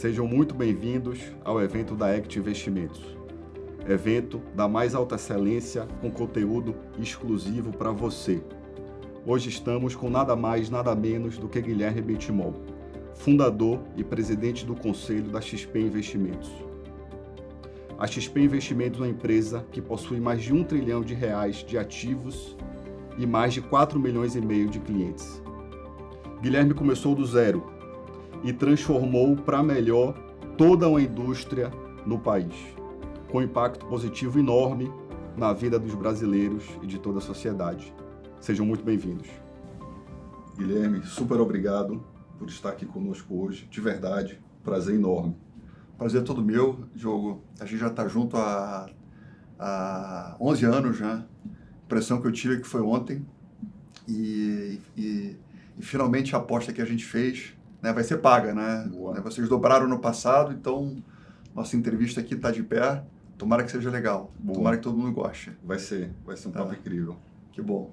Sejam muito bem-vindos ao evento da Ect Investimentos. Evento da mais alta excelência com conteúdo exclusivo para você. Hoje estamos com nada mais, nada menos do que Guilherme Bentimol, fundador e presidente do conselho da XP Investimentos. A XP Investimentos é uma empresa que possui mais de R$1 trilhão de ativos e mais de 4,5 milhões de clientes. Guilherme começou do zero e transformou para melhor toda uma indústria no país, com impacto positivo enorme na vida dos brasileiros e de toda a sociedade. Sejam muito bem-vindos. Guilherme, super obrigado por estar aqui conosco hoje, de verdade, prazer enorme. Prazer é todo meu, Diogo. A gente já está junto há 11 anos, né? A impressão que eu tive é que foi ontem e finalmente a aposta que a gente fez, né, vai ser paga, né? Boa. Vocês dobraram no passado, então nossa entrevista aqui está de pé. Tomara que seja legal. Boa. Tomara que todo mundo goste. Vai ser um papo incrível. Que bom.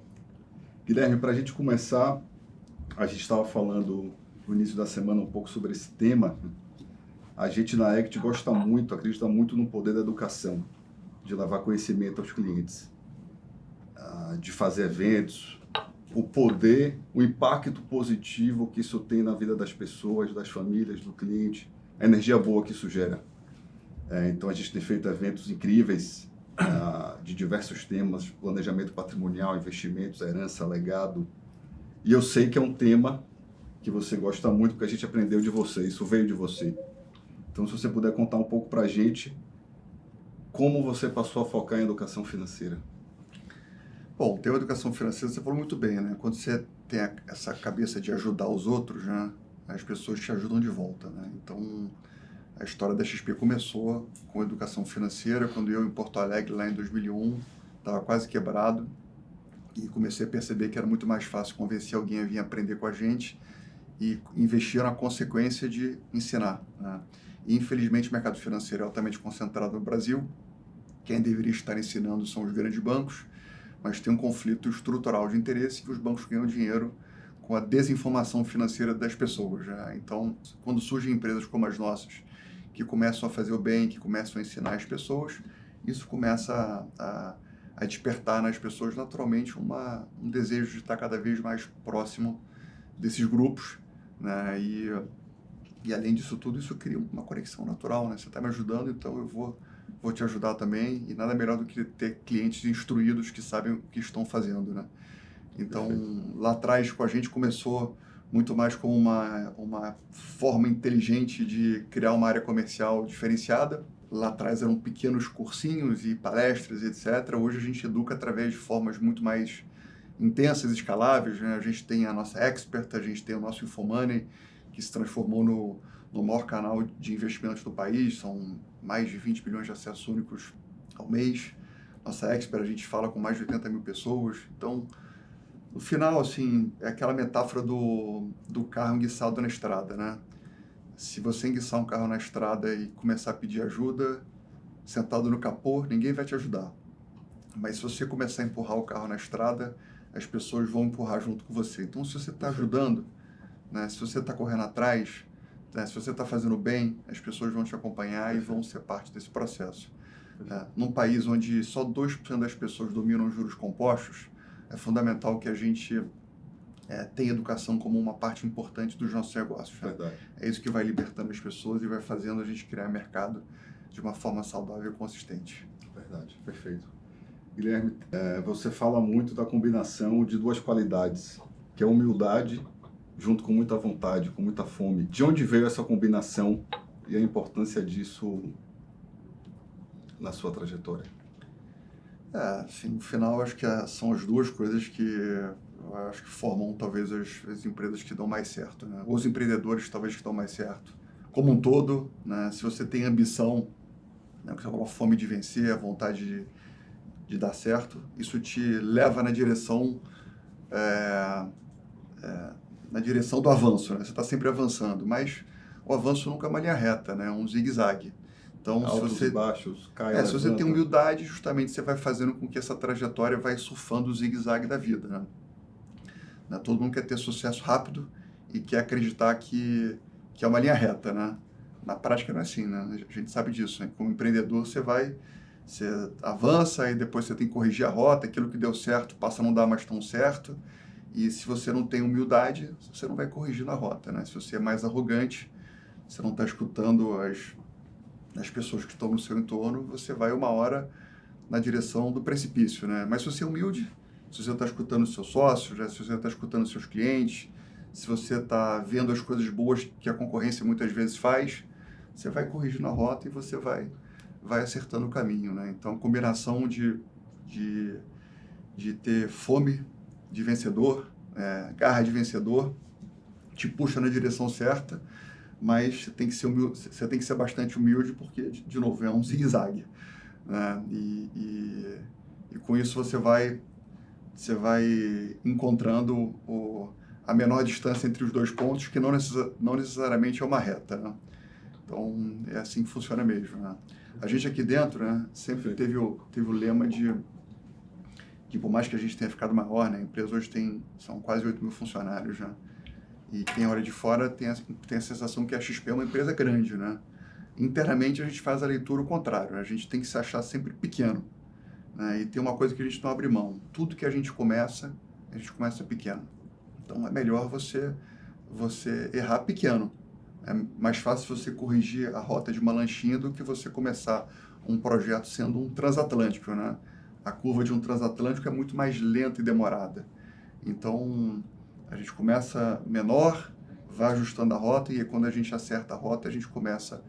Guilherme, para a gente começar, a gente estava falando no início da semana um pouco sobre esse tema. A gente na Ect gosta muito, acredita muito no poder da educação, de levar conhecimento aos clientes, de fazer eventos, o poder, o impacto positivo que isso tem na vida das pessoas, das famílias, do cliente, a energia boa que isso gera. Então a gente tem feito eventos incríveis de diversos temas, planejamento patrimonial, investimentos, herança, legado. E eu sei que é um tema que você gosta muito, porque a gente aprendeu de você, isso veio de você. Então, se você puder contar um pouco para a gente como você passou a focar em educação financeira. Bom, ter uma educação financeira, você falou muito bem, né? Quando você tem essa cabeça de ajudar os outros, né, as pessoas te ajudam de volta, né? Então, a história da XP começou com educação financeira, quando eu, em Porto Alegre, lá em 2001, estava quase quebrado e comecei a perceber que era muito mais fácil convencer alguém a vir aprender com a gente e investir na consequência de ensinar, né? E, infelizmente, o mercado financeiro é altamente concentrado no Brasil. Quem deveria estar ensinando são os grandes bancos, mas tem um conflito estrutural de interesse que os bancos ganham dinheiro com a desinformação financeira das pessoas, né? Então, quando surgem empresas como as nossas, que começam a fazer o bem, que começam a ensinar as pessoas, isso começa a despertar nas pessoas naturalmente um desejo de estar cada vez mais próximo desses grupos, né? E além disso tudo, isso cria uma conexão natural, né? Você está me ajudando, então eu vou te ajudar também, e nada melhor do que ter clientes instruídos que sabem o que estão fazendo, né? Então, perfeito. Lá atrás com a gente começou muito mais como uma forma inteligente de criar uma área comercial diferenciada. Lá atrás eram pequenos cursinhos e palestras, etc. Hoje a gente educa através de formas muito mais intensas e escaláveis, né? A gente tem a nossa Expert, a gente tem o nosso Infomoney, que se transformou no maior canal de investimentos do país. São mais de 20 milhões de acessos únicos ao mês. Nossa Expert, a gente fala com mais de 80 mil pessoas. Então, no final, assim, é aquela metáfora do carro enguiçado na estrada, né? Se você enguiçar um carro na estrada e começar a pedir ajuda, sentado no capô, ninguém vai te ajudar. Mas se você começar a empurrar o carro na estrada, as pessoas vão empurrar junto com você. Então, se você está ajudando, né, se você está correndo atrás, né, se você está fazendo bem, as pessoas vão te acompanhar e vão ser parte desse processo. Num país onde só 2% das pessoas dominam juros compostos, é fundamental que a gente tenha educação como uma parte importante dos nossos negócios. Né? É isso que vai libertando as pessoas e vai fazendo a gente criar mercado de uma forma saudável e consistente. Verdade, perfeito. Guilherme, você fala muito da combinação de duas qualidades, que é a humildade junto com muita vontade, com muita fome. De onde veio essa combinação e a importância disso na sua trajetória? Assim, no final, acho que são as duas coisas que eu acho que formam talvez as empresas que dão mais certo, né? Os empreendedores talvez que dão mais certo. Como um todo, né? Se você tem ambição, né? Uma fome de vencer, a vontade de dar certo, isso te leva na direção do avanço, né? Você está sempre avançando, mas o avanço nunca é uma linha reta, né? É um zigue-zague. Então, altos e baixos, cai, se você tem humildade, justamente você vai fazendo com que essa trajetória vai surfando o zigue-zague da vida, né? Todo mundo quer ter sucesso rápido e quer acreditar que é uma linha reta, né? na prática não é assim, né? A gente sabe disso, né? Como empreendedor, você avança e depois você tem que corrigir a rota, aquilo que deu certo passa a não dar mais tão certo, e se você não tem humildade, você não vai corrigir na rota, né? Se você é mais arrogante, você não está escutando as pessoas que estão no seu entorno, você vai uma hora na direção do precipício, né? Mas se você é humilde, se você está escutando os seus sócios, né? Se você está escutando os seus clientes, se você está vendo as coisas boas que a concorrência muitas vezes faz, você vai corrigindo a rota e você vai acertando o caminho, né? Então, a combinação de ter fome de vencedor, garra de vencedor, te puxa na direção certa, mas você tem que ser humilde, você tem que ser bastante humilde, porque, de novo, é um zigue-zague, né? E com isso você vai encontrando a menor distância entre os dois pontos, que não necessariamente é uma reta, né? Então, é assim que funciona mesmo, né? A gente aqui dentro, né, sempre teve o lema de por mais que a gente tenha ficado maior, né, a empresa hoje são quase 8 mil funcionários, né? E quem olha de fora tem a sensação que a XP é uma empresa grande, né? Internamente a gente faz a leitura o contrário, a gente tem que se achar sempre pequeno, né? E tem uma coisa que a gente não abre mão: tudo que a gente começa pequeno. Então é melhor você errar pequeno. É mais fácil você corrigir a rota de uma lanchinha do que você começar um projeto sendo um transatlântico, né? A curva de um transatlântico é muito mais lenta e demorada. Então, a gente começa menor, vai ajustando a rota, e quando a gente acerta a rota, a gente começa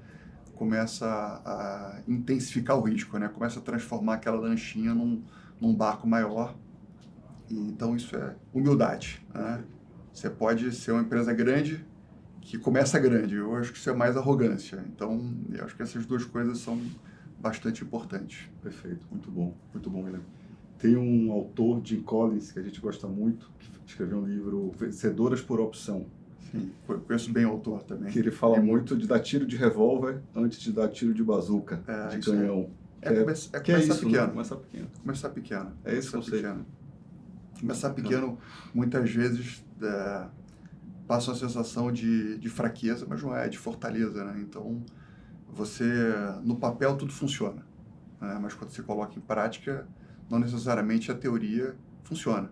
a intensificar o risco, né? Começa a transformar aquela lanchinha num barco maior. E, então, isso é humildade, né? Você pode ser uma empresa grande que começa grande. Eu acho que isso é mais arrogância. Então, eu acho que essas duas coisas são bastante importantes. Perfeito, muito bom, William. Tem um autor, Jim Collins, que a gente gosta muito, que escreveu um livro, Vencedoras por Opção. Sim, conheço bem o autor também. Que ele fala muito de dar tiro de revólver antes de dar tiro de bazuca, de canhão. Começar pequeno. Né? Começar pequeno. É esse conceito. Começar pequeno, muitas vezes, passa uma sensação de fraqueza, mas não é, de fortaleza, né? Então, no papel tudo funciona, né? Mas quando você coloca em prática, não necessariamente a teoria funciona,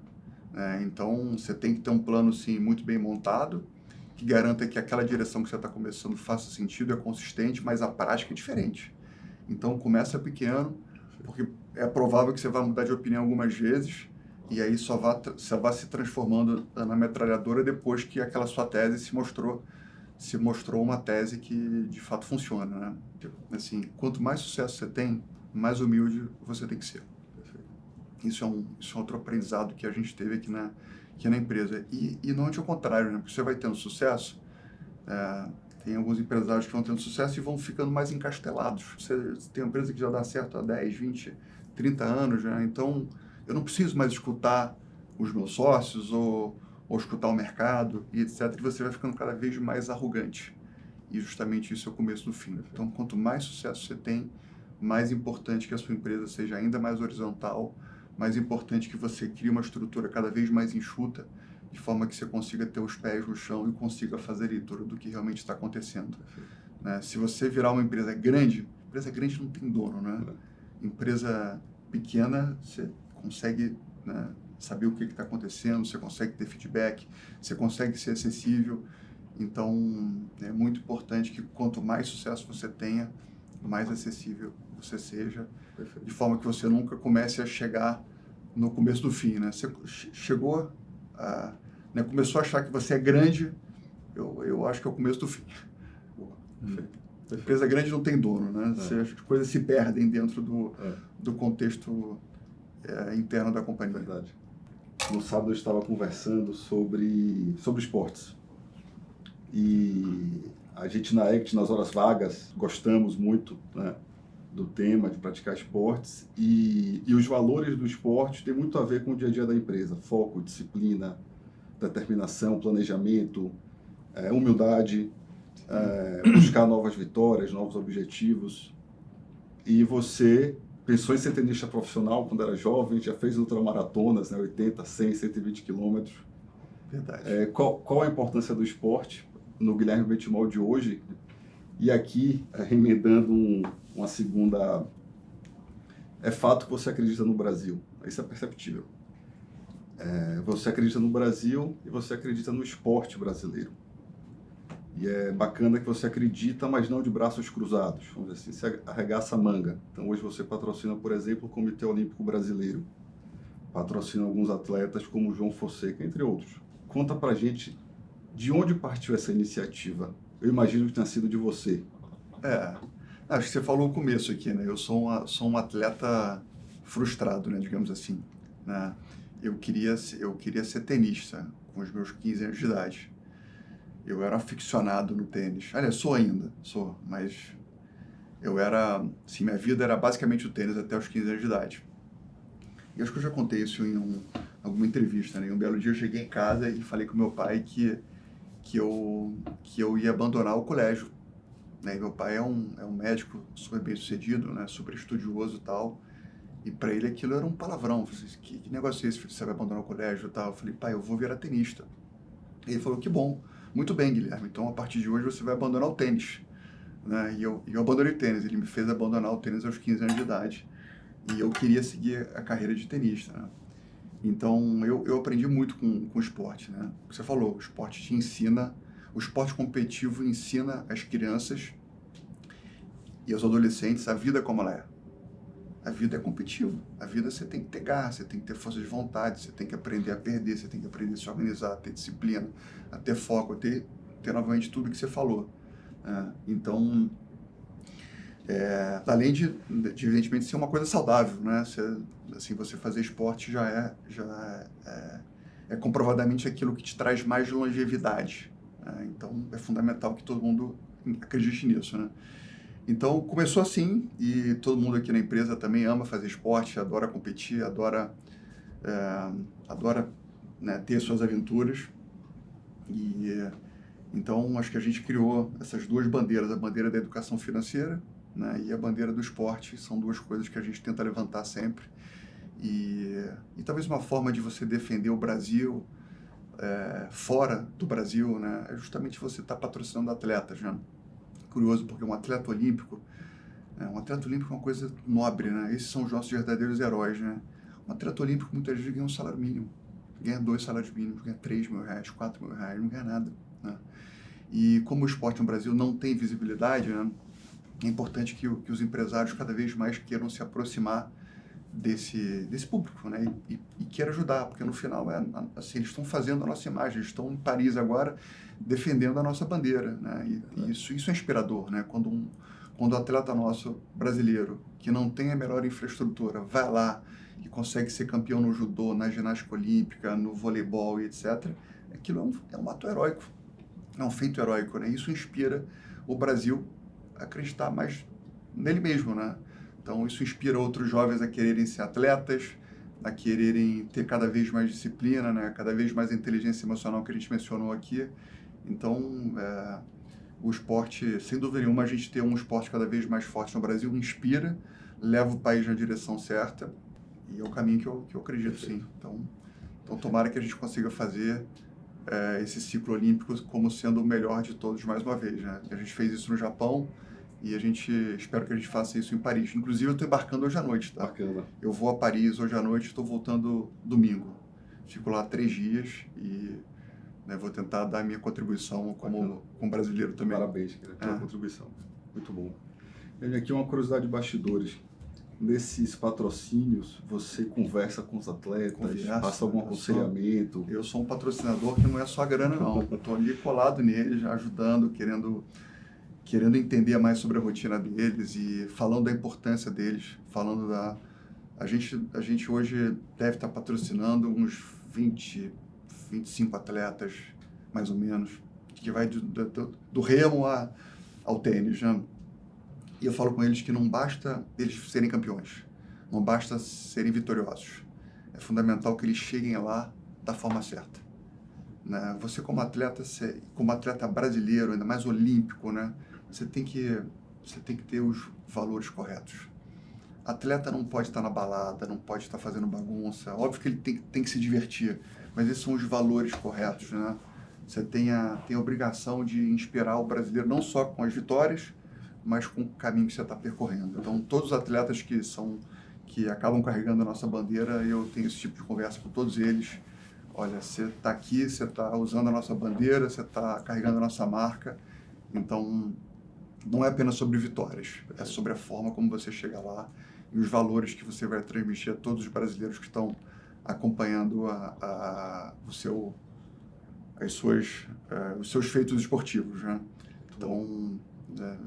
né? Então, você tem que ter um plano, sim, muito bem montado, que garanta que aquela direção que você está começando faça sentido, é consistente, mas a prática é diferente. Então, começa pequeno, porque é provável que você vai mudar de opinião algumas vezes, e aí só vai se transformando na metralhadora depois que aquela sua tese se mostrou uma tese que de fato funciona, né? Assim, quanto mais sucesso você tem, mais humilde você tem que ser. Isso é outro aprendizado que a gente teve aqui na empresa. E normalmente é o contrário, né? Porque você vai tendo sucesso, tem alguns empresários que vão tendo sucesso e vão ficando mais encastelados. Você tem uma empresa que já dá certo há 10, 20, 30 anos, né? Então, eu não preciso mais escutar os meus sócios ou escutar o mercado e etc. E você vai ficando cada vez mais arrogante. E justamente isso é o começo do fim. Então, quanto mais sucesso você tem, mais importante que a sua empresa seja ainda mais horizontal, mais importante que você crie uma estrutura cada vez mais enxuta, de forma que você consiga ter os pés no chão e consiga fazer leitura do que realmente está acontecendo. Né? Se você virar uma empresa grande não tem dono, né? Empresa pequena, você consegue, né, saber o que está acontecendo, você consegue ter feedback, você consegue ser acessível. Então, é muito importante que quanto mais sucesso você tenha, mais acessível você seja, de forma que você nunca comece a chegar no começo do fim, né? Você chegou né, começou a achar que você é grande, eu acho que é o começo do fim. Empresa grande não tem dono, né? As coisas se perdem dentro do contexto interno da companhia. Verdade. No sábado eu estava conversando sobre esportes. E a gente na ACT, nas horas vagas, gostamos muito, né, do tema de praticar esportes, e os valores do esporte têm muito a ver com o dia a dia da empresa: foco, disciplina, determinação, planejamento, humildade, buscar novas vitórias, novos objetivos. E você pensou em ser tenista profissional quando era jovem, já fez ultramaratonas, né, 80, 100, 120 quilômetros. Verdade. Qual a importância do esporte no Guilherme Benchimol de hoje? E aqui, remendando uma segunda... É fato que você acredita no Brasil. Isso é perceptível. Você acredita no Brasil e você acredita no esporte brasileiro. E é bacana que você acredita, mas não de braços cruzados. Vamos dizer assim, você arregaça a manga. Então hoje você patrocina, por exemplo, o Comitê Olímpico Brasileiro. Patrocina alguns atletas como o João Fonseca, entre outros. Conta pra gente de onde partiu essa iniciativa. Eu imagino que tenha sido de você. Acho que você falou o começo aqui, né? Eu sou um atleta frustrado, né? Digamos assim, né? Eu queria ser tenista com os meus 15 anos de idade. Eu era aficionado no tênis. Aliás, sou, mas eu era, assim, minha vida era basicamente o tênis até os 15 anos de idade. E acho que eu já contei isso em alguma entrevista, né? Um belo dia eu cheguei em casa e falei com meu pai que eu ia abandonar o colégio, né? E meu pai é um médico super bem sucedido, né? Super estudioso e tal. E para ele aquilo era um palavrão. Eu falei, que negócio é esse? Você vai abandonar o colégio e tal? Eu falei, pai, eu vou virar tenista. E ele falou, que bom. Muito bem, Guilherme. Então, a partir de hoje, você vai abandonar o tênis. Né? E eu abandonei o tênis. Ele me fez abandonar o tênis aos 15 anos de idade. E eu queria seguir a carreira de tenista. Né? Então, eu aprendi muito com o esporte. Né? O que você falou, o esporte te ensina, o esporte competitivo ensina as crianças e aos adolescentes a vida como ela é. A vida é competitiva. A vida você tem que ter garra, você tem que ter força de vontade, você tem que aprender a perder, você tem que aprender a se organizar, a ter disciplina, a ter foco, a ter novamente tudo que você falou. Então, além de evidentemente ser uma coisa saudável, né? Você fazer esporte já é comprovadamente aquilo que te traz mais longevidade. Né? Então, é fundamental que todo mundo acredite nisso, né? Então, começou assim, e todo mundo aqui na empresa também ama fazer esporte, adora competir, adora né, ter suas aventuras. Então, acho que a gente criou essas duas bandeiras, a bandeira da educação financeira, né, e a bandeira do esporte. São duas coisas que a gente tenta levantar sempre. E talvez uma forma de você defender o Brasil fora do Brasil, né, é justamente você estar patrocinando atletas, né? Curioso, porque um atleta olímpico é uma coisa nobre, né? Esses são os nossos verdadeiros heróis, né? Um atleta olímpico muitas vezes ganha um salário mínimo, ganha 2 salários mínimos, ganha 3 mil reais, 4 mil reais, não ganha nada, né? E como o esporte no Brasil não tem visibilidade, né, é importante que os empresários cada vez mais queiram se aproximar desse público, né? E queiram ajudar, porque no final, assim, eles estão fazendo a nossa imagem, eles estão em Paris agora defendendo a nossa bandeira, né? E isso é inspirador, né? Quando um atleta nosso brasileiro, que não tem a melhor infraestrutura, vai lá e consegue ser campeão no judô, na ginástica olímpica, no voleibol e etc., aquilo é um ato heróico, é um feito heróico, né? Isso inspira o Brasil a acreditar mais nele mesmo, né? Então, isso inspira outros jovens a quererem ser atletas, a quererem ter cada vez mais disciplina, né? Cada vez mais inteligência emocional que a gente mencionou aqui. Então, o esporte, sem dúvida nenhuma, a gente ter um esporte cada vez mais forte no Brasil inspira, leva o país na direção certa, e é o caminho que eu acredito, sim. Então, tomara que a gente consiga fazer esse ciclo olímpico como sendo o melhor de todos mais uma vez, né? A gente fez isso no Japão, e espero que a gente faça isso em Paris. Inclusive, eu estou embarcando hoje à noite, tá? Bacana. Eu vou a Paris hoje à noite, estou voltando domingo. Fico lá 3 dias e, né, vou tentar dar a minha contribuição como brasileiro também. Parabéns pela contribuição. Muito bom. E aqui uma curiosidade de bastidores. Nesses patrocínios, você conversa com os atletas, passa algum aconselhamento? Eu sou um patrocinador que não é só a grana, não. Eu estou ali colado neles, ajudando, querendo entender mais sobre a rotina deles e falando da importância deles, falando a gente hoje deve estar patrocinando uns 20, 25 atletas, mais ou menos, que vai do remo ao tênis, né? E eu falo com eles que não basta eles serem campeões, não basta serem vitoriosos. É fundamental que eles cheguem lá da forma certa, né? Você como atleta brasileiro, ainda mais olímpico, né? Você tem que ter os valores corretos. Atleta não pode estar na balada, não pode estar fazendo bagunça. Óbvio que ele tem que se divertir, mas esses são os valores corretos, né? você tem a obrigação de inspirar o brasileiro não só com as vitórias, mas com o caminho que você está percorrendo. Então, todos os atletas que acabam carregando a nossa bandeira, eu tenho esse tipo de conversa com todos eles. Olha, você está aqui, você está usando a nossa bandeira, você está carregando a nossa marca. Então, não é apenas sobre vitórias, é sobre a forma como você chega lá e os valores que você vai transmitir a todos os brasileiros que estão acompanhando os seus feitos esportivos, né? Então,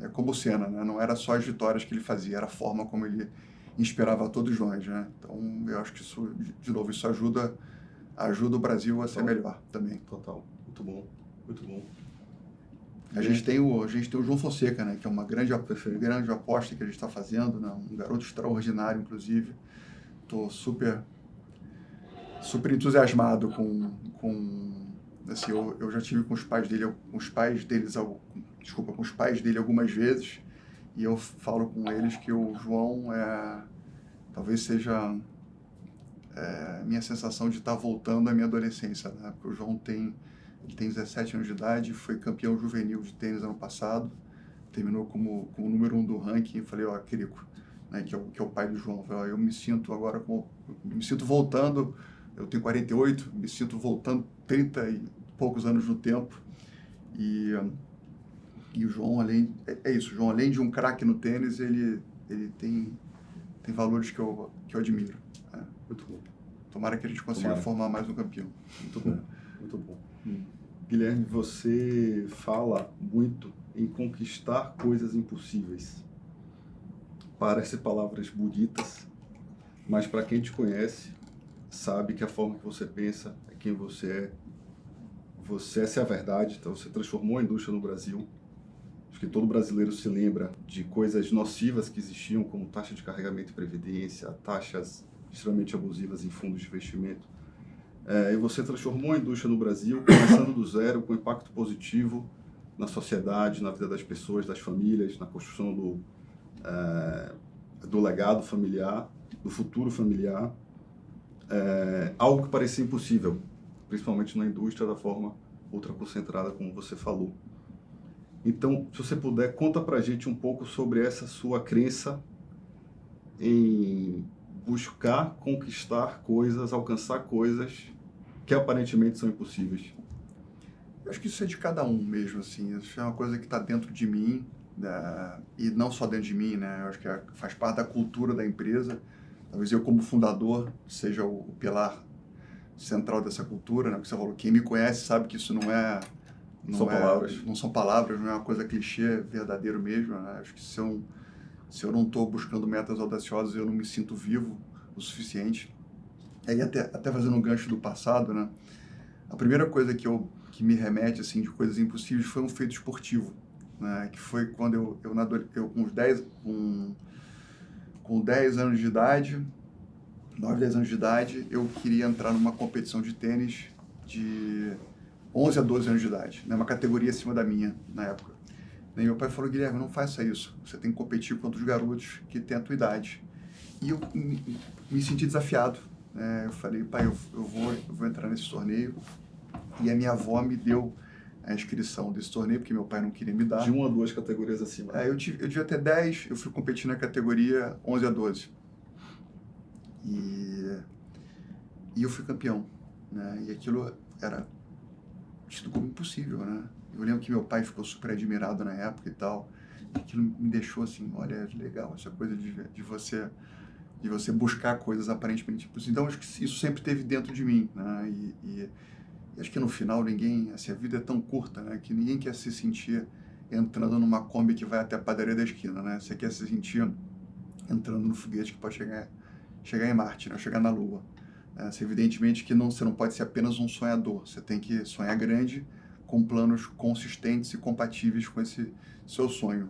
é como o Senna, né? Não era só as vitórias que ele fazia, era a forma como ele inspirava a todos nós, né? Então, eu acho que isso, de novo, isso ajuda o Brasil a ser melhor também. Total. Muito bom. Muito bom. A gente tem o João Fonseca, né? Que é uma grande aposta que a gente está fazendo, né? Um garoto extraordinário, inclusive. Estou super entusiasmado assim, eu já tive com os pais dele algumas vezes, e eu falo com eles que o João talvez seja minha sensação de estar voltando à minha adolescência, né? Porque o João tem 17 anos de idade, foi campeão juvenil de tênis ano passado, terminou como número 1 do ranking. Eu falei, Quirico, né, que é o pai do João, eu me sinto agora me sinto voltando. Eu tenho 48, me sinto voltando 30 e poucos anos no tempo. E o João, o João, além de um craque no tênis, ele tem valores que eu admiro. Né? Muito bom. Tomara que a gente consiga formar mais um campeão. Muito bom, muito bom. Guilherme, você fala muito em conquistar coisas impossíveis. Parecem palavras bonitas, mas para quem te conhece, sabe que a forma que você pensa é quem você é. Essa é a verdade. Então, você transformou a indústria no Brasil. Acho que todo brasileiro se lembra de coisas nocivas que existiam, como taxa de carregamento e previdência, taxas extremamente abusivas em fundos de investimento. E você transformou a indústria no Brasil, começando do zero, com impacto positivo na sociedade, na vida das pessoas, das famílias, na construção do legado familiar, do futuro familiar. Algo que parecia impossível, principalmente na indústria da forma ultraconcentrada, como você falou. Então, se você puder, conta pra gente um pouco sobre essa sua crença em buscar conquistar coisas, alcançar coisas que aparentemente são impossíveis. Eu acho que isso é de cada um mesmo, assim. Isso é uma coisa que está dentro de mim, né? E não só dentro de mim, né? Eu acho que faz parte da cultura da empresa. Talvez eu, como fundador, seja o pilar central dessa cultura, né? Porque você falou, quem me conhece sabe que isso não são palavras, não é uma coisa clichê, é verdadeiro mesmo, né? Acho que se eu não estou buscando metas audaciosas, eu não me sinto vivo o suficiente. E aí, até fazendo um gancho do passado, né? A primeira coisa que me remete, assim, de coisas impossíveis foi um feito esportivo, né? Que foi quando com 10 anos de idade, 9, 10 anos de idade, eu queria entrar numa competição de tênis de 11 a 12 anos de idade, né? Uma categoria acima da minha, na época. E meu pai falou, Guilherme, não faça isso, você tem que competir contra os garotos que têm a tua idade. E eu me senti desafiado, né? Eu falei, pai, eu vou entrar nesse torneio. E a minha avó me deu a inscrição desse torneio, porque meu pai não queria me dar. De 1 a 2 categorias acima. Eu devia ter 10, eu fui competir na categoria 11 a 12. E eu fui campeão, né? E aquilo era tido como impossível, né? Eu lembro que meu pai ficou super admirado na época e tal. E aquilo me deixou assim, olha, legal, essa coisa de você buscar coisas aparentemente impossíveis. Então, acho que isso sempre esteve dentro de mim, né? E acho que no final a vida é tão curta, né? Que ninguém quer se sentir entrando numa Kombi que vai até a padaria da esquina, né? Você quer se sentir entrando no foguete que pode chegar em Marte, né? Chegar na Lua. Evidentemente que você não pode ser apenas um sonhador, você tem que sonhar grande, com planos consistentes e compatíveis com esse seu sonho.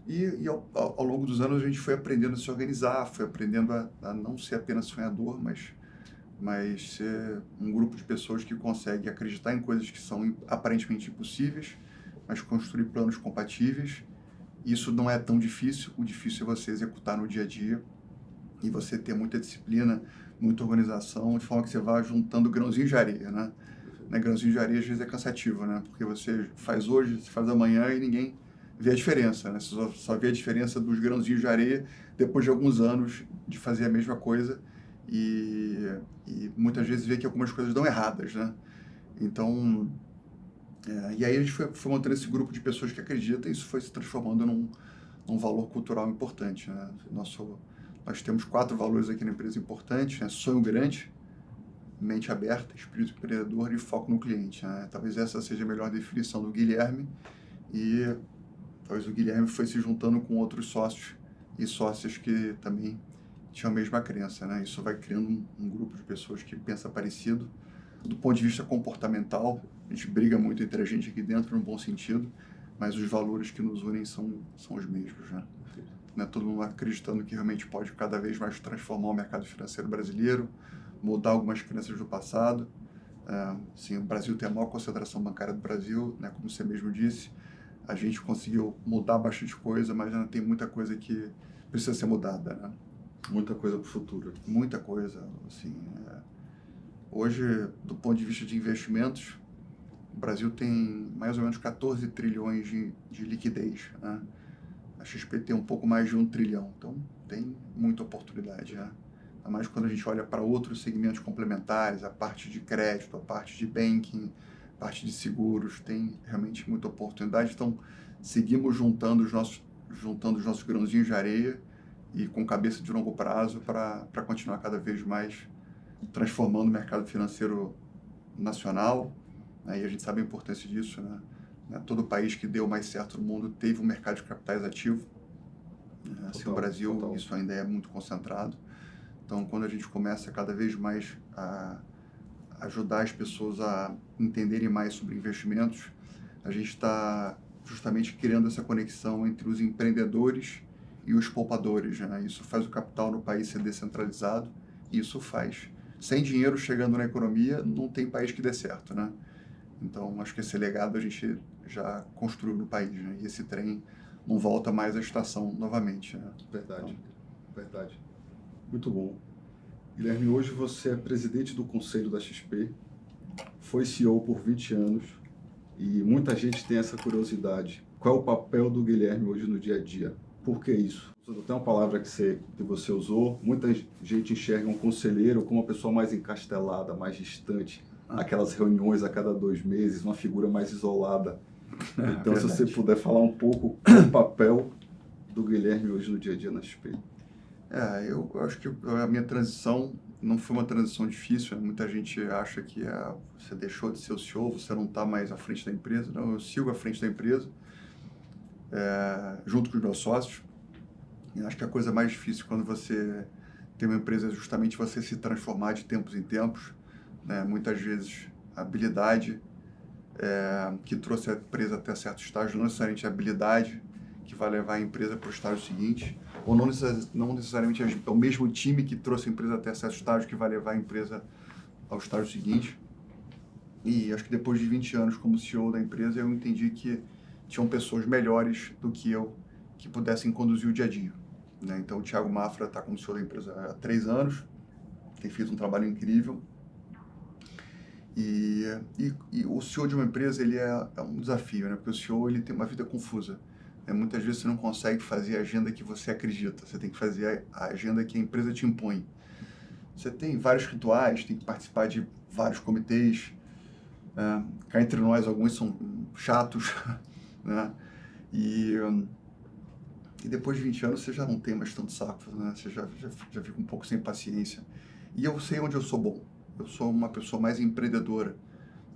E ao longo dos anos a gente foi aprendendo a se organizar, foi aprendendo a não ser apenas sonhador, mas ser um grupo de pessoas que consegue acreditar em coisas que são aparentemente impossíveis, mas construir planos compatíveis. Isso não é tão difícil, o difícil é você executar no dia a dia e você ter muita disciplina, muita organização, de forma que você vá juntando grãozinhos de areia, né? né, grãozinho de areia às vezes é cansativo, né? Porque você faz hoje, você faz amanhã e ninguém vê a diferença, né? Você só vê a diferença dos grãozinhos de areia depois de alguns anos de fazer a mesma coisa e muitas vezes vê que algumas coisas dão erradas, né? Então, e aí a gente foi montando esse grupo de pessoas que acreditam e isso foi se transformando num valor cultural importante, né? Nós temos 4 valores aqui na empresa importantes, né? Sonho grande, mente aberta, espírito empreendedor e foco no cliente, né? Talvez essa seja a melhor definição do Guilherme e talvez o Guilherme foi se juntando com outros sócios e sócias que também tinham a mesma crença, né? Isso vai criando um grupo de pessoas que pensa parecido. Do ponto de vista comportamental, a gente briga muito entre a gente aqui dentro, no bom sentido, mas os valores que nos unem são os mesmos, né? Né? Todo mundo acreditando que realmente pode cada vez mais transformar o mercado financeiro brasileiro, mudar algumas crenças do passado. Sim, o Brasil tem a maior concentração bancária do Brasil, né? Como você mesmo disse, a gente conseguiu mudar bastante coisa, mas ainda tem muita coisa que precisa ser mudada, né? Muita coisa para o futuro. Muita coisa, assim. Hoje, do ponto de vista de investimentos, o Brasil tem mais ou menos 14 trilhões de liquidez, né? A XP tem um pouco mais de 1 trilhão, então tem muita oportunidade, né? Ainda mais quando a gente olha para outros segmentos complementares, a parte de crédito, a parte de banking, a parte de seguros, tem realmente muita oportunidade. Então, seguimos juntando os nossos grãozinhos de areia e com cabeça de longo prazo para continuar cada vez mais transformando o mercado financeiro nacional, né? E a gente sabe a importância disso, né? Todo país que deu mais certo no mundo teve um mercado de capitais ativo. Assim, o Brasil, total. Isso ainda é muito concentrado. Então, quando a gente começa cada vez mais a ajudar as pessoas a entenderem mais sobre investimentos, a gente está justamente criando essa conexão entre os empreendedores e os poupadores, né? Isso faz o capital no país ser descentralizado e isso faz. Sem dinheiro chegando na economia, não tem país que dê certo, né? Então, acho que esse legado a gente já construiu no país, né? E esse trem não volta mais à estação novamente, né? Verdade, verdade. Muito bom. Guilherme, hoje você é presidente do conselho da XP, foi CEO por 20 anos e muita gente tem essa curiosidade. Qual é o papel do Guilherme hoje no dia a dia? Por que isso? Tem uma palavra que você usou, muita gente enxerga um conselheiro como uma pessoa mais encastelada, mais distante, aquelas reuniões a cada 2 meses, uma figura mais isolada. Então, se você puder falar um pouco do papel do Guilherme hoje no dia a dia na XP. Eu acho que a minha transição não foi uma transição difícil, né? Muita gente acha que você deixou de ser o CEO, você não está mais à frente da empresa. Não, eu sigo à frente da empresa, junto com os meus sócios. E acho que a coisa mais difícil quando você tem uma empresa é justamente você se transformar de tempos em tempos, né? Muitas vezes a habilidade que trouxe a empresa até certo estágio, não necessariamente a habilidade que vai levar a empresa para o estágio seguinte, ou não necessariamente é o mesmo time que trouxe a empresa até certo estágio que vai levar a empresa ao estágio seguinte. E acho que depois de 20 anos como CEO da empresa, eu entendi que tinham pessoas melhores do que eu que pudessem conduzir o dia a dia, né? Então, o Thiago Mafra está como CEO da empresa há 3 anos, tem feito um trabalho incrível. E o CEO de uma empresa, ele é um desafio, né? Porque o CEO, ele tem uma vida confusa. Muitas vezes você não consegue fazer a agenda que você acredita, você tem que fazer a agenda que a empresa te impõe. Você tem vários rituais, tem que participar de vários comitês, cá entre nós, alguns são chatos, né? E depois de 20 anos você já não tem mais tanto saco, né? Você já fica um pouco sem paciência. E eu sei onde eu sou bom. Eu sou uma pessoa mais empreendedora,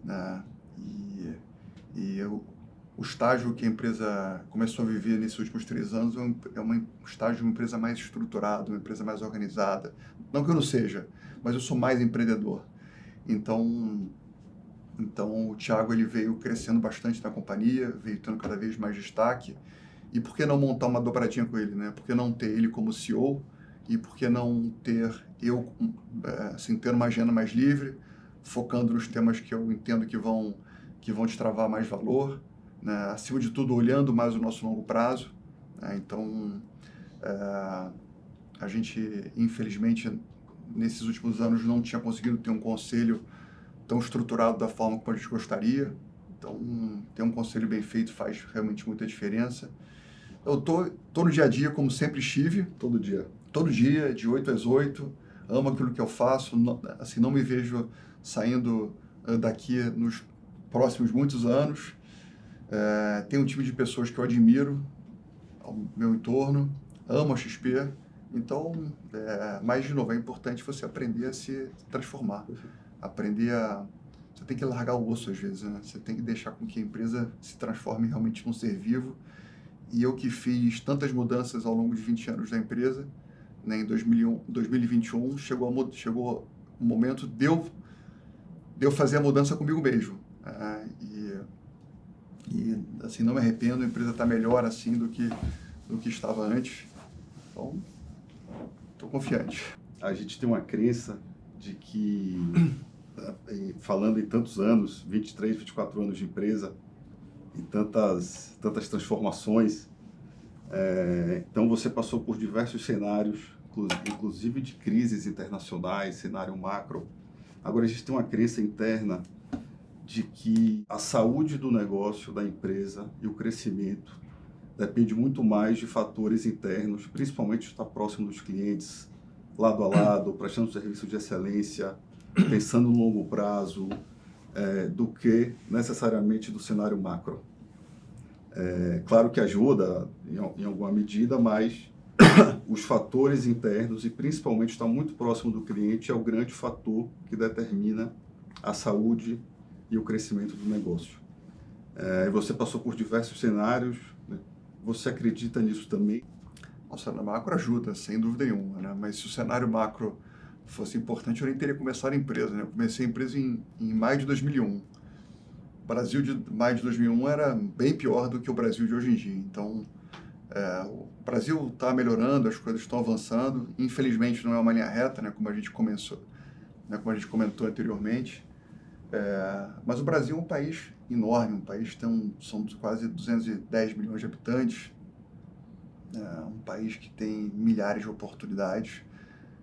né? O estágio que a empresa começou a viver nesses últimos 3 anos é um estágio de uma empresa mais estruturada, uma empresa mais organizada. Não que eu não seja, mas eu sou mais empreendedor. Então o Thiago, ele veio crescendo bastante na companhia, veio tendo cada vez mais destaque. E por que não montar uma dobradinha com ele, né? Por que não ter ele como CEO e por que não ter eu, assim, ter uma agenda mais livre, focando nos temas que eu entendo que vão destravar mais valor, né? Acima de tudo, olhando mais o nosso longo prazo, né? Então, a gente, infelizmente, nesses últimos anos não tinha conseguido ter um conselho tão estruturado da forma como a gente gostaria. Então, ter um conselho bem feito faz realmente muita diferença. Eu tô no dia a dia, como sempre estive. Todo dia. Todo dia, de 8 às 8. Amo aquilo que eu faço. Assim, não me vejo saindo daqui nos próximos muitos anos. Tem um time de pessoas que eu admiro ao meu entorno. Amo a XP. Então, mais de novo, é importante você aprender a se transformar. Você tem que largar o osso às vezes, né? Você tem que deixar com que a empresa se transforme realmente num ser vivo. E eu que fiz tantas mudanças ao longo de 20 anos da empresa, né, em 2021, chegou o momento de eu fazer a mudança comigo mesmo. E assim, não me arrependo, a empresa está melhor assim do que estava antes. Então, estou confiante. A gente tem uma crença de que, falando em tantos anos, 23, 24 anos de empresa, e tantas transformações, então você passou por diversos cenários, inclusive de crises internacionais, cenário macro. Agora a gente tem uma crença interna de que a saúde do negócio, da empresa e o crescimento depende muito mais de fatores internos, principalmente estar próximo dos clientes, lado a lado, prestando serviço de excelência, pensando no longo prazo, do que necessariamente do cenário macro. Claro que ajuda em alguma medida, mas os fatores internos e principalmente estar muito próximo do cliente é o grande fator que determina a saúde e o crescimento do negócio. Você passou por diversos cenários, né? Você acredita nisso também? O cenário macro ajuda, sem dúvida nenhuma, né? Mas se o cenário macro fosse importante, eu nem teria começado a empresa, né? Eu comecei a empresa em maio de 2001. O Brasil de maio de 2001 era bem pior do que o Brasil de hoje em dia. Então, o Brasil está melhorando, as coisas estão avançando. Infelizmente, não é uma linha reta, né? Como a gente comentou anteriormente. Mas o Brasil é um país enorme, um país que são quase 210 milhões de habitantes, um país que tem milhares de oportunidades.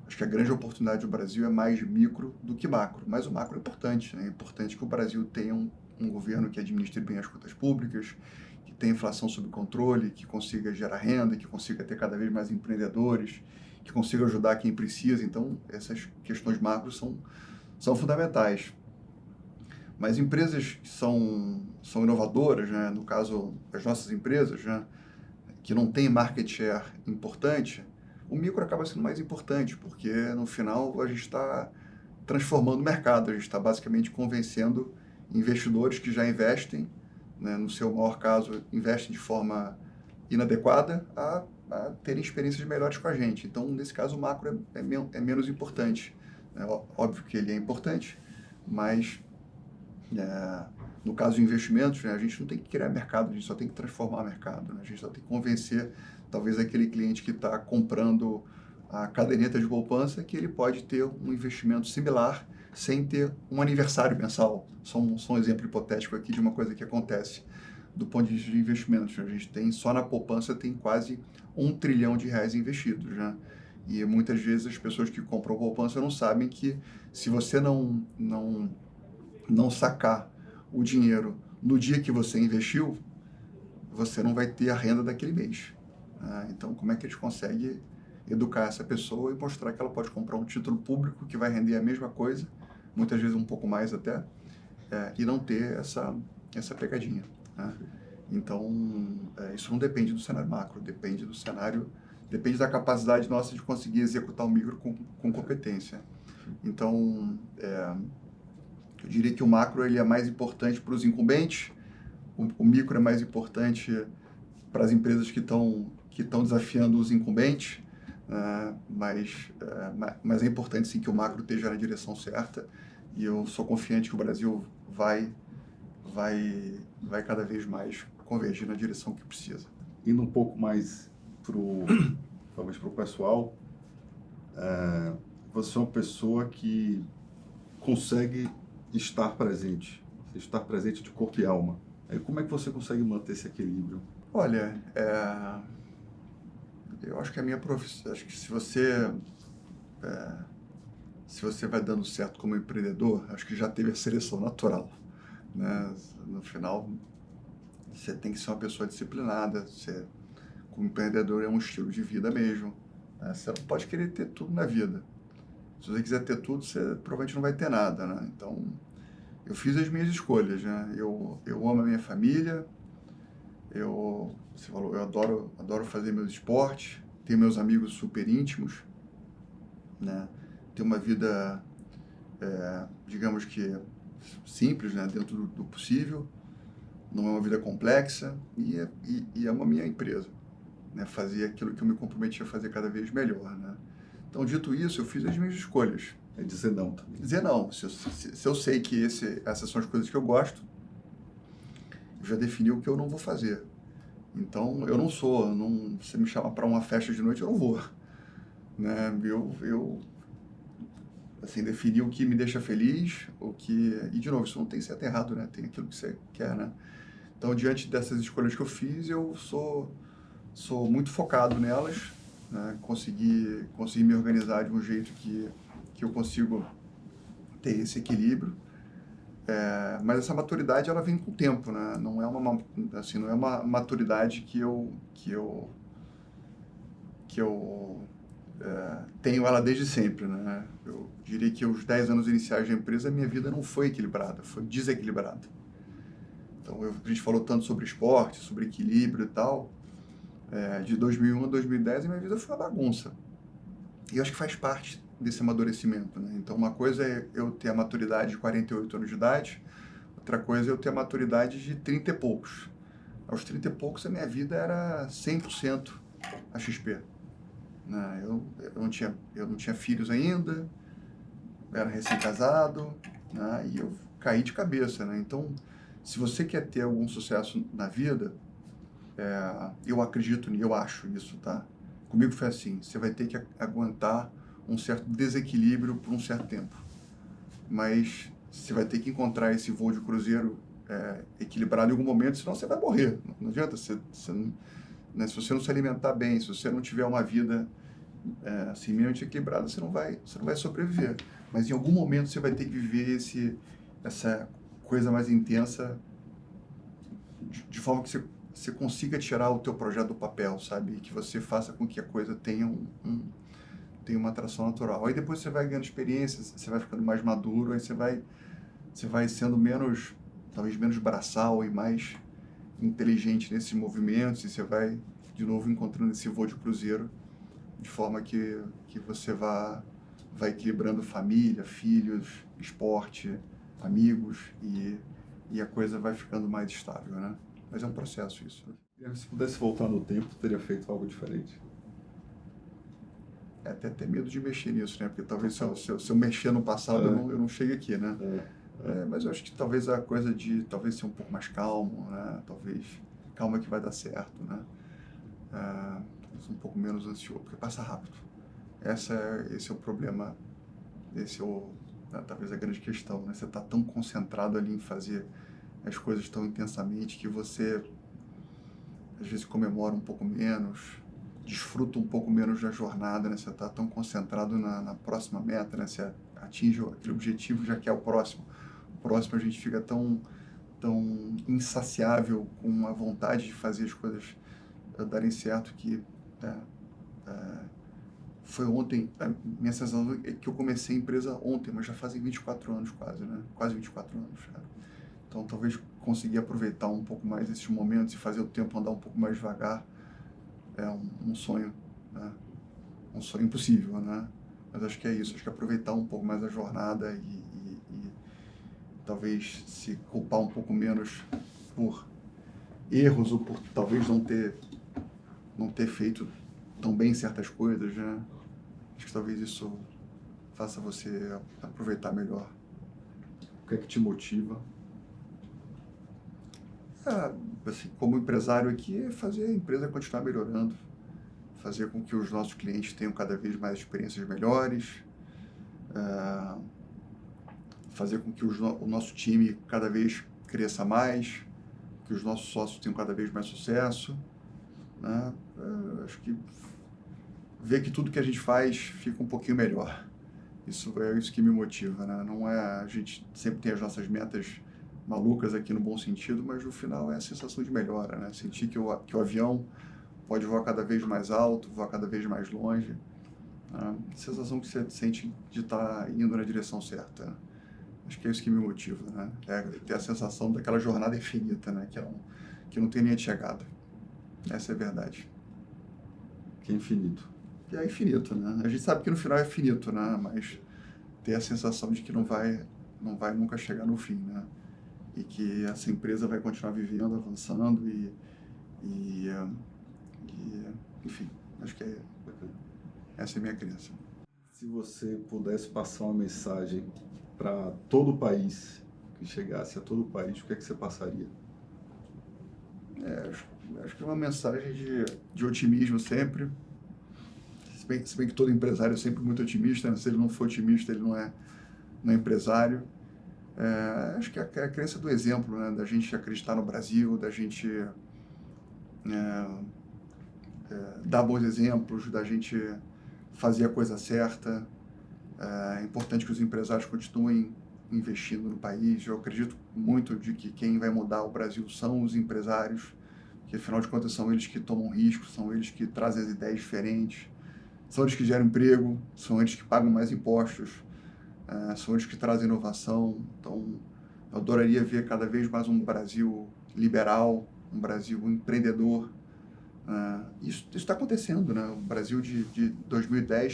Acho que a grande oportunidade do Brasil é mais micro do que macro, mas o macro é importante, né? É importante que o Brasil tenha um governo que administre bem as contas públicas, que tenha inflação sob controle, que consiga gerar renda, que consiga ter cada vez mais empreendedores, que consiga ajudar quem precisa. Então, essas questões macro são fundamentais. Mas empresas que são inovadoras, né? No caso, as nossas empresas, né? Que não têm market share importante, o micro acaba sendo mais importante, porque no final a gente está transformando o mercado, a gente está basicamente convencendo investidores que já investem, né? No seu maior caso, investem de forma inadequada a terem experiências melhores com a gente. Então, nesse caso, o macro é menos importante. Óbvio que ele é importante, mas no caso de investimentos, né, a gente não tem que criar mercado, a gente só tem que transformar mercado, né? A gente só tem que convencer, talvez, aquele cliente que está comprando a caderneta de poupança que ele pode ter um investimento similar sem ter um aniversário mensal. Só um exemplo hipotético aqui de uma coisa que acontece do ponto de vista de investimentos. A gente tem, só na poupança, tem quase R$1 trilhão investidos, né? E muitas vezes as pessoas que compram poupança não sabem que se você não sacar o dinheiro no dia que você investiu, você não vai ter a renda daquele mês. Então, como é que eles conseguem educar essa pessoa e mostrar que ela pode comprar um título público que vai render a mesma coisa, muitas vezes um pouco mais até, e não ter essa pegadinha, né? Então, isso não depende do cenário macro, depende da capacidade nossa de conseguir executar o micro com competência. Então, eu diria que o macro ele é mais importante para os incumbentes, o micro é mais importante para as empresas que estão desafiando os incumbentes, mas é importante sim que o macro esteja na direção certa, e eu sou confiante que o Brasil vai cada vez mais convergir na direção que precisa. Indo um pouco mais talvez para o pessoal, você é uma pessoa que consegue estar presente de corpo e alma. Como é que você consegue manter esse equilíbrio? Olha, eu acho que a minha profissão, acho que se você se você vai dando certo como empreendedor, acho que já teve a seleção natural, né? No final, você tem que ser uma pessoa disciplinada. Você, como empreendedor, é um estilo de vida mesmo, né? Você não pode querer ter tudo na vida. Se você quiser ter tudo, você provavelmente não vai ter nada, né? Então, eu fiz as minhas escolhas, né? Eu amo a minha família, você falou, eu adoro fazer meus esportes, tenho meus amigos super íntimos, né? Ter uma vida, digamos que simples, né? Dentro do possível, não é uma vida complexa e amo a minha empresa, né? Fazer aquilo que eu me comprometi a fazer cada vez melhor, né? Então, dito isso, eu fiz as minhas escolhas. É dizer não também. Dizer não. Se eu sei que essas são as coisas que eu gosto, eu já defini o que eu não vou fazer. Então, eu não sou, você me chama para uma festa de noite, eu não vou, né? Eu assim, defini o que me deixa feliz, e de novo, isso não tem certo e errado, né? Tem aquilo que você quer, né? Então, diante dessas escolhas que eu fiz, eu sou muito focado nelas, né? Consegui me organizar de um jeito que eu consigo ter esse equilíbrio. Mas essa maturidade, ela vem com o tempo, né? Não é uma maturidade que eu tenho ela desde sempre, né? Eu diria que os 10 anos iniciais da empresa, a minha vida não foi equilibrada, foi desequilibrada. Então, a gente falou tanto sobre esporte, sobre equilíbrio e tal. De 2001 a 2010, a minha vida foi uma bagunça. E eu acho que faz parte desse amadurecimento, né? Então, uma coisa é eu ter a maturidade de 48 anos de idade, outra coisa é eu ter a maturidade de 30 e poucos. Aos 30 e poucos, a minha vida era 100% a XP. Né? Eu não tinha filhos ainda, era recém-casado, né? E eu caí de cabeça, né? Então, se você quer ter algum sucesso na vida, eu acredito, eu acho isso, tá? Comigo foi assim, você vai ter que aguentar um certo desequilíbrio por um certo tempo. Mas você vai ter que encontrar esse voo de cruzeiro equilibrado em algum momento, senão você vai morrer. Não adianta, né, se você não se alimentar bem, se você não tiver uma vida assim, minimamente equilibrada, você não vai sobreviver. Mas em algum momento você vai ter que viver essa coisa mais intensa de forma que você consiga tirar o teu projeto do papel, sabe? E que você faça com que a coisa tenha uma atração natural. Aí depois você vai ganhando experiência, você vai ficando mais maduro, aí você vai sendo talvez menos braçal e mais inteligente nesses movimentos, e você vai, de novo, encontrando esse voo de cruzeiro, de forma que você vai equilibrando família, filhos, esporte, amigos, e a coisa vai ficando mais estável, né? Mas é um processo isso. Se pudesse voltar no tempo, teria feito algo diferente? Até ter medo de mexer nisso, né? Porque talvez se eu mexer no passado, eu não chegue aqui, né? Mas eu acho que talvez a coisa de talvez ser um pouco mais calmo, né? Talvez calma que vai dar certo, né? Um pouco menos ansioso, porque passa rápido. Esse é o problema, talvez a grande questão, né? Você está tão concentrado ali em fazer as coisas tão intensamente que você às vezes comemora um pouco menos, desfruta um pouco menos da jornada, né? Você está tão concentrado na próxima meta, né? Você atinge aquele objetivo, já que é o próximo. O próximo a gente fica tão insaciável com a vontade de fazer as coisas darem certo que foi ontem, a minha sensação é que eu comecei a empresa ontem, mas já fazem 24 anos quase, né? Quase 24 anos, cara. Então, talvez conseguir aproveitar um pouco mais esses momentos e fazer o tempo andar um pouco mais devagar é um sonho, né? Um sonho impossível, né? Mas acho que é isso, acho que aproveitar um pouco mais a jornada e talvez se culpar um pouco menos por erros ou por talvez não ter feito tão bem certas coisas, né? Acho que talvez isso faça você aproveitar melhor. O que é que te motiva? Assim, como empresário aqui, é fazer a empresa continuar melhorando, fazer com que os nossos clientes tenham cada vez mais experiências melhores, fazer com que o nosso time cada vez cresça mais, que os nossos sócios tenham cada vez mais sucesso, né? Acho que ver que tudo que a gente faz fica um pouquinho melhor. Isso é isso que me motiva, né? Não é, a gente sempre tem as nossas metas malucas aqui no bom sentido, mas no final é a sensação de melhora, né? Sentir que o avião pode voar cada vez mais alto, voar cada vez mais longe. Né? Sensação que você sente de estar indo na direção certa. Né? Acho que é isso que me motiva, né? É ter a sensação daquela jornada infinita, né? Que não tem linha de chegada. Essa é a verdade. Que é infinito. Que é infinito, né? A gente sabe que no final é finito, né? Mas ter a sensação de que não vai nunca chegar no fim, né? E que essa empresa vai continuar vivendo, avançando enfim, acho que essa é a minha crença. Se você pudesse passar uma mensagem para todo o país, que chegasse a todo o país, o que é que você passaria? Acho que é uma mensagem de otimismo sempre. Se bem que todo empresário é sempre muito otimista, né? Se ele não for otimista, ele não é empresário. Acho que é a crença do exemplo, né? Da gente acreditar no Brasil, da gente dar bons exemplos, da gente fazer a coisa certa. É importante que os empresários continuem investindo no país. Eu acredito muito de que quem vai mudar o Brasil são os empresários, que afinal de contas são eles que tomam risco, são eles que trazem as ideias diferentes, são eles que geram emprego, são eles que pagam mais impostos, são eles que trazem inovação. Então, eu adoraria ver cada vez mais um Brasil liberal, um Brasil empreendedor. Isso está acontecendo, né? O Brasil de 2010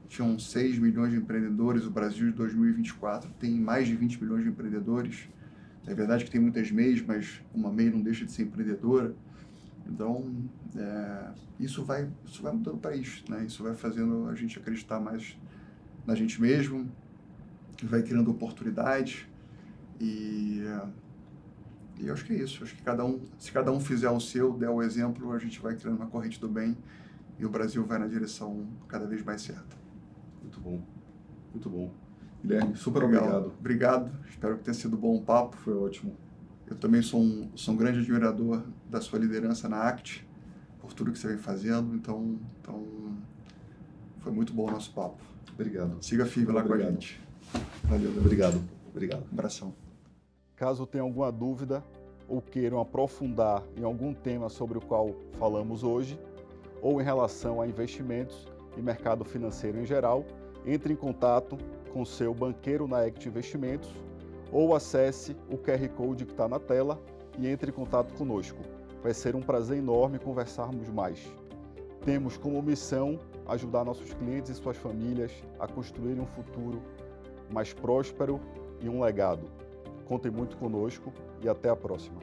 tinham 6 milhões de empreendedores, o Brasil de 2024 tem mais de 20 milhões de empreendedores. É verdade que tem muitas MEIs, mas uma MEI não deixa de ser empreendedora. Então, isso vai mudando o país, né? Isso vai fazendo a gente acreditar mais na gente mesmo, vai criando oportunidades e eu acho que é isso. Acho que se cada um fizer o seu, der o exemplo, a gente vai criando uma corrente do bem e o Brasil vai na direção cada vez mais certa. Muito bom, muito bom. Guilherme, super obrigado. Obrigado, espero que tenha sido bom o papo. Foi ótimo. Eu também sou um grande admirador da sua liderança na ACT, por tudo que você vem fazendo, então foi muito bom o nosso papo. Obrigado. Siga firme lá com a gente. Valeu. Obrigado. Um abração. Caso tenha alguma dúvida ou queiram aprofundar em algum tema sobre o qual falamos hoje, ou em relação a investimentos e mercado financeiro em geral, entre em contato com seu banqueiro na ACT Investimentos ou acesse o QR Code que está na tela e entre em contato conosco. Vai ser um prazer enorme conversarmos mais. Temos como missão ajudar nossos clientes e suas famílias a construírem um futuro mais próspero e um legado. Contem muito conosco e até a próxima.